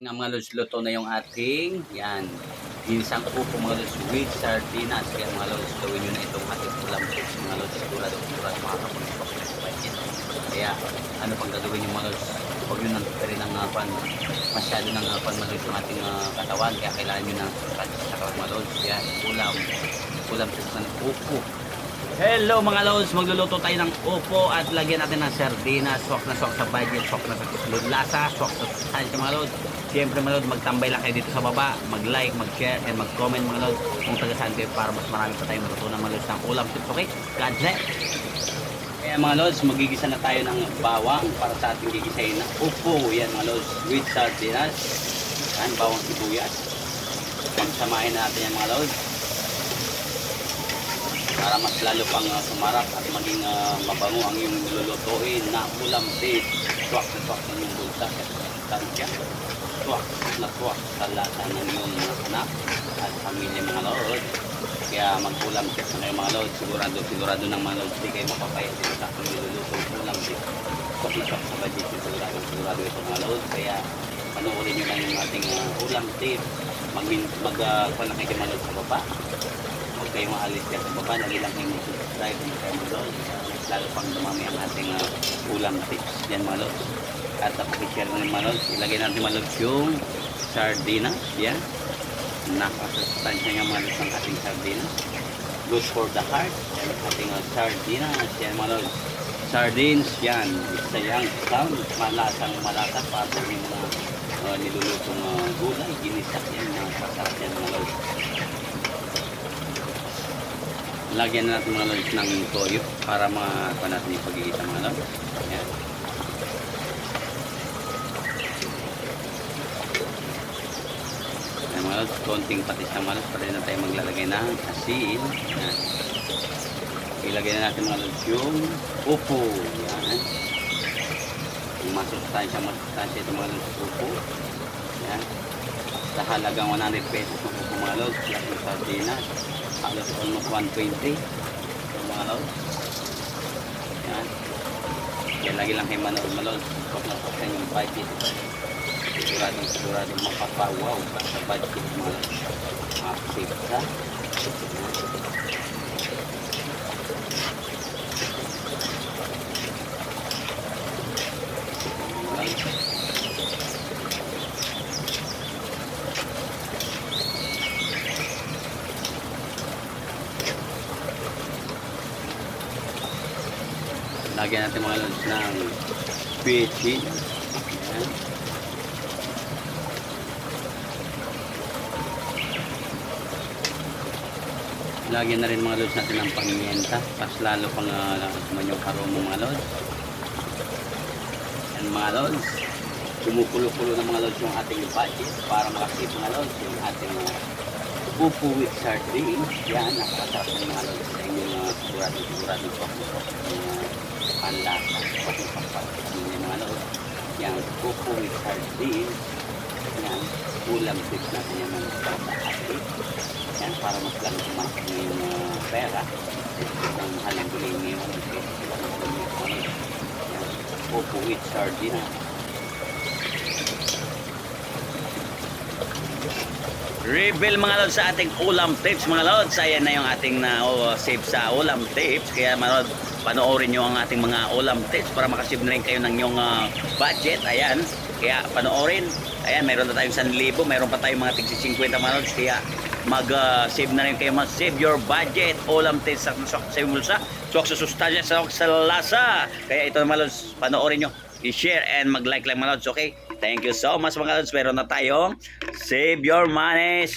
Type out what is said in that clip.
Nga mga lods, luto na yung ating yan ginisang upo mga lods with sardinas. Kaya mga lods, gawin nyo na itong ating ulam tips mga lods. Sigurado makakapunta sa budget. Kaya ano pang gagawin nyo mga lods, huwag nyo nang rin ng masyado ng mga lods yung ating katawan. Kaya kailangan nyo ng sa mga lods. Yan, ulam tips ng upo. Hello mga lods, magluluto tayo ng upo at lagyan natin ng sardinas. Swak na swak sa budget, swak na sa kusulod lasa, swak sa sustansya mga lods. Siyempre mga lods, magtambay lang kayo dito sa baba, mag-like, mag-share, and mag-comment mga lods kung taga-saan kayo para mas marami pa tayong matutunan mga lods ng ulam tips. Okay, God bless. Kaya mga lods, magigisa na tayo ng bawang para sa ating gigisahin na upo. Yan mga lods, with sardinas. Yan, bawang sibuyas. Pagsamahin natin yan mga lods para mas lalo pang sumarap at maging mabango ang iyong lulutuin na ulam tips. Swak na swak ng iyong bulsa at sustansya. Swak na swak sa lasa ng iyong anak at pamilya mga lods. Kaya mag-ulam tips na kayo mga lods. Sigurado ng mga lods, di kayo mapapaya dito sa aking nilulutong ulam tips. Swak na swak sa budget, sigurado ito mga lods. Kaya panoorin nyo lang yung ating ulam tips. Mag-kuha kayo mga lods sa baba. Huwag kayong maalis dyan sa baba, lagi lang kayong subscribe ng kayo mga lods. Lalo pang dumami ang ating ulam tips yan mga lods. At pakishare ng mga lods, ilagay natin mga lods yung sardinas. Yan, nakasustansya nga mga lods ng ating sardinas. Good for the heart. Yan ang ating sardinas. Yan mga lods, sardines yan, isa yung sound, malasa para sa mga nilulutong gulay, ginisak yan, masarap yan mga lods. Lagyan na natin mga lods ng toyo para makakuha natin yung pagigita mga lods. Ayan. Ayan mga lods, konting patis na mga lods para na tayo maglalagay ng asin. Ayan. Ilagay na natin mga lods yung upo. Ayan. Yung masustansya ito mga lods upo. Ayan. Sa halagang 100 pesos ng upo mga lods, yung sardinas. Halos almost 120 mga lods. Yan. Yan, lagi lang kayo manood. Huwag na sa yung budget. Siguradong mapapawaw sa budget mga lods. Makasave ka. Lagyan natin mga lods ng peachin. Ayan. Lagyan na rin mga lods natin ng pamienta. Pas lalo pang yung aroma mga lods. Ayan mga lods. Kumukulo-kulo ng mga lods yung ating budget para makasip mga lods yung ating upo with sardines. Yan, nakakasarap ng mga lods sa inyong sigurado panlasa pati pagpapit nyo mga lods. Yung upo with sardines, yan, ulam tips natin yung mga sa atin. Yan, para mas lang tumakas ng yung pera. Ang mahal ng gulay ngayon, yan, upo with sardines. Reveal mga lods sa ating ulam tips mga lods. Ayan na yung ating save sa ulam tips. Kaya mga lods, panoorin nyo ang ating mga ulam tips para makasave na rin kayo ng yung budget. Ayan, kaya panoorin. Ayan, meron na tayong 1,000, meron pa tayong mga tigsi 50 mga lods. Kaya mag-save na rin kayo, mag-save your budget. Ulam tips sa bulsa, swak sa sustansya, swak sa lasa. Kaya ito mga lods, panoorin nyo, i-share and mag-like lang mga lods. Okay, thank you so much mga lods. Meron na tayong save your money.